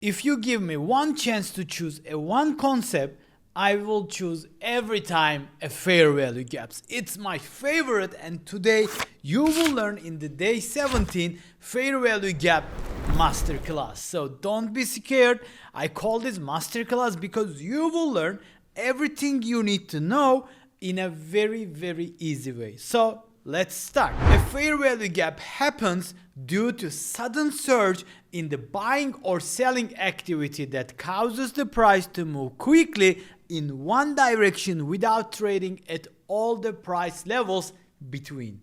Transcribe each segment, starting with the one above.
If you give me one chance to choose a one concept, I will choose every time a fair value gaps. It's my favorite, and today you will learn in the day 17 fair value gap masterclass. So don't be scared. I call this masterclass because you will learn everything you need to know in a very easy way. So let's start. A fair value gap happens due to sudden surge in the buying or selling activity that causes the price to move quickly in one direction without trading at all the price levels between.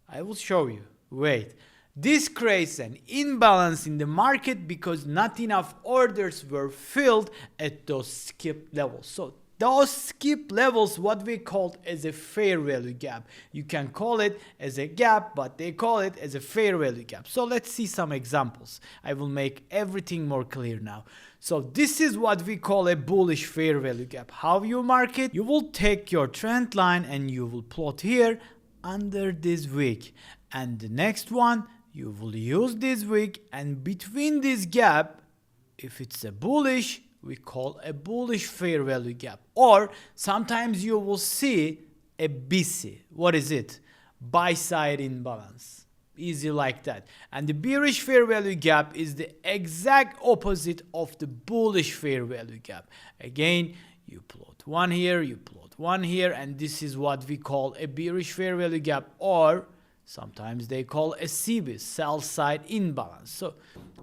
I will show you. Wait. This creates an imbalance in the market because not enough orders were filled at those skip levels. So those skip levels, what we call as a fair value gap. You can call it as a gap, but they call it as a fair value gap. So let's see some examples. I will make everything more clear now. So this is what we call a bullish fair value gap. How you mark it? You will take your trend line and you will plot here under this wick. And the next one, you will use this wick, and between this gap, if it's a bullish, we call a bullish fair value gap. Or sometimes you will see a BC. What is it? Buy side imbalance. Easy like that. And the bearish fair value gap is the exact opposite of the bullish fair value gap. Again, you plot one here, you plot one here, and this is what we call a bearish fair value gap, or sometimes they call a CB, sell side imbalance. So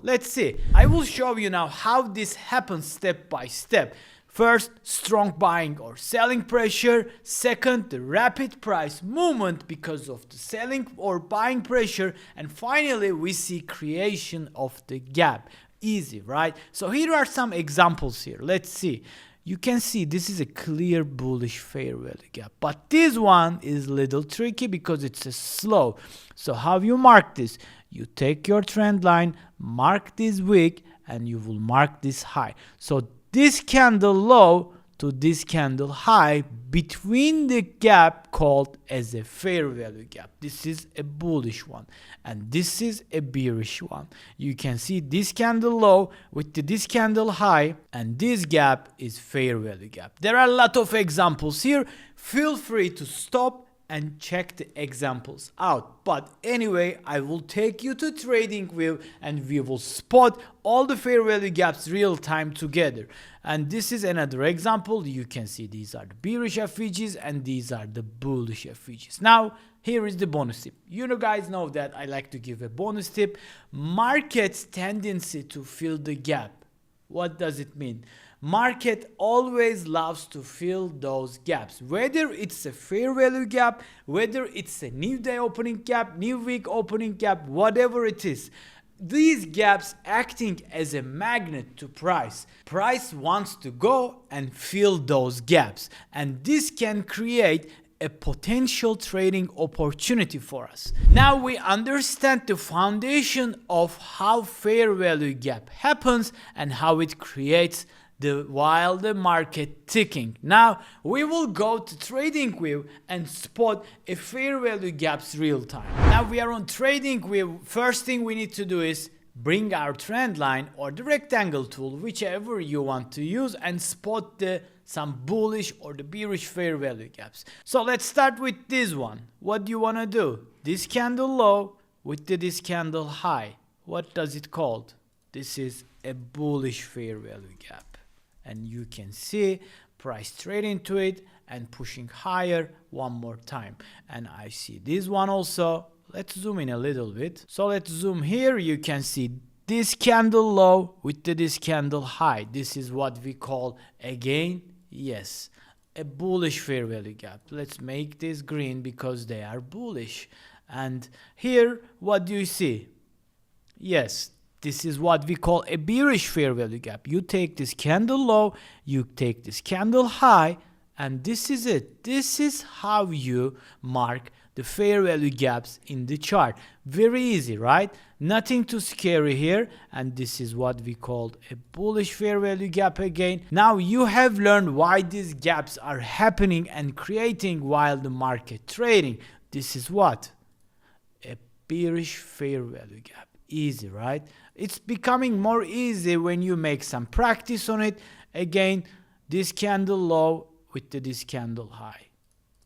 let's see. I will show you now how this happens step by step. First, strong buying or selling pressure. Second, the rapid price movement because of the selling or buying pressure. And finally, we see creation of the gap. Easy, right? So here are some examples here. Let's see. You can see this is a clear bullish fair value gap, but this one is a little tricky because it's a slow. So how you mark this? You take your trend line, mark this wick, and you will mark this high. So this candle low to this candle high between the gap called as a fair value gap. This is a bullish one and this is a bearish one. You can see this candle low with this candle high, and this gap is fair value gap. There are a lot of examples here. Feel free to stop and check the examples out. But anyway, I will take you to TradingView and we will spot all the fair value gaps real time together. And this is another example. You can see these are the bearish FVGs and these are the bullish FVGs. Now, here is the bonus tip. You guys know that I like to give a bonus tip. Market's tendency to fill the gap. What does it mean? Market always loves to fill those gaps, whether it's a fair value gap, whether it's a new day opening gap, new week opening gap, whatever it is. These gaps acting as a magnet to price. Price wants to go and fill those gaps, and this can create a potential trading opportunity for us. Now we understand the foundation of how fair value gap happens and how it creates while the market ticking. Now we will go to TradingView and spot a fair value gaps real time. Now we are on TradingView. First thing we need to do is bring our trend line or the rectangle tool, whichever you want to use, and spot some bullish or the bearish fair value gaps. So let's start with this one. What do you want to do? This candle low with this candle high. What does it called? This is a bullish fair value gap. And you can see price trading to it and pushing higher one more time. And I see this one also. Let's zoom in a little bit. So let's zoom here. You can see this candle low with this candle high. This is what we call, again, yes, a bullish fair value gap. Let's make this green because they are bullish. And here, what do you see? Yes, this is what we call a bearish fair value gap. You take this candle low, you take this candle high, and this is it. This is how you mark the fair value gaps in the chart. Very easy, right? Nothing too scary here. And this is what we called a bullish fair value gap again. Now you have learned why these gaps are happening and creating while the market trading. This is what? A bearish fair value gap. easy, right? It's becoming more easy when you make some practice on it. Again, this candle low with this candle high.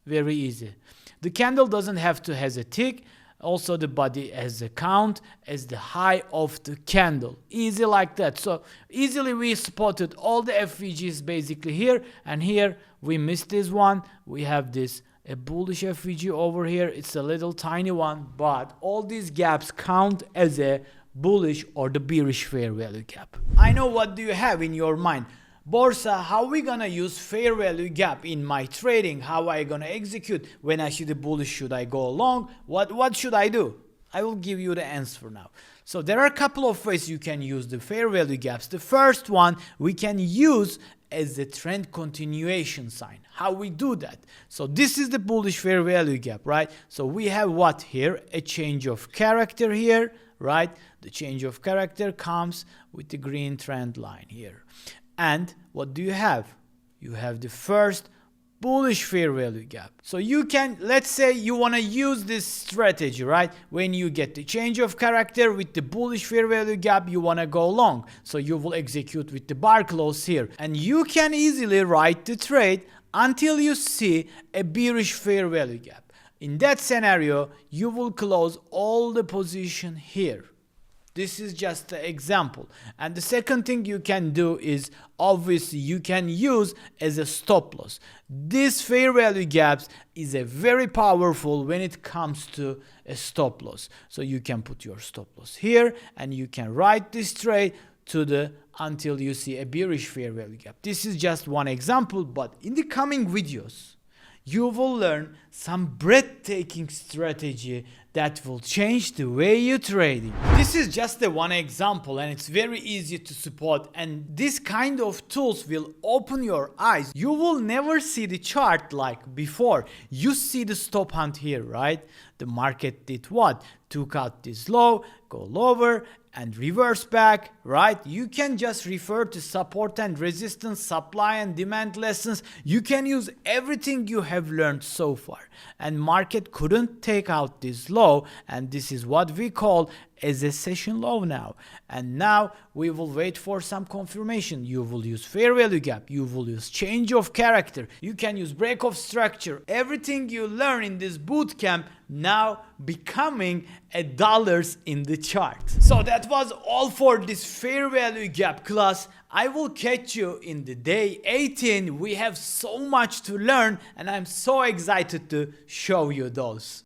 Very easy. The candle doesn't have to have a tick. Also the body has a count as the high of the candle. Easy like that. So easily we spotted all the FVGs basically here, and here we missed this one. We have this a bullish FVG over here. It's a little tiny one, but all these gaps count as a bullish or the bearish fair value gap. I know what do you have in your mind. Borsa, how we gonna use fair value gap in my trading? How I gonna execute? When I see the bullish, should I go long? What should I do? I will give you the answer now. So there are a couple of ways you can use the fair value gaps. The first one we can use as a trend continuation sign. How we do that? So this is the bullish fair value gap, right? So we have what here? A change of character here, right? The change of character comes with the green trend line here. And what do you have? You have the first bullish fair value gap. So you can, let's say you want to use this strategy, right? When you get the change of character with the bullish fair value gap, you want to go long. So you will execute with the bar close here. And you can easily write the trade until you see a bearish fair value gap. In that scenario, you will close all the position here. This is just an example. And the second thing you can do is obviously you can use as a stop loss. This fair value gaps is a very powerful when it comes to a stop loss. So you can put your stop loss here and you can write this trade to the until you see a bearish fair value gap. This is just one example, but in the coming videos you will learn some breathtaking strategy that will change the way you trade. This is just a one example and it's very easy to support, and this kind of tools will open your eyes. You will never see the chart like before. You see the stop hunt here, right? The market did what? Took out this low, go lower and reverse back, right? You can just refer to support and resistance, supply and demand lessons. You can use everything you have learned so far. And market couldn't take out this low, and this is what we call as a session low now. And now we will wait for some confirmation. You will use fair value gap, you will use change of character, you can use break of structure. Everything you learn in this bootcamp now becoming a dollars in the chart. So that was all for this fair value gap class. I will catch you in the day 18. We have so much to learn and I'm so excited to show you those.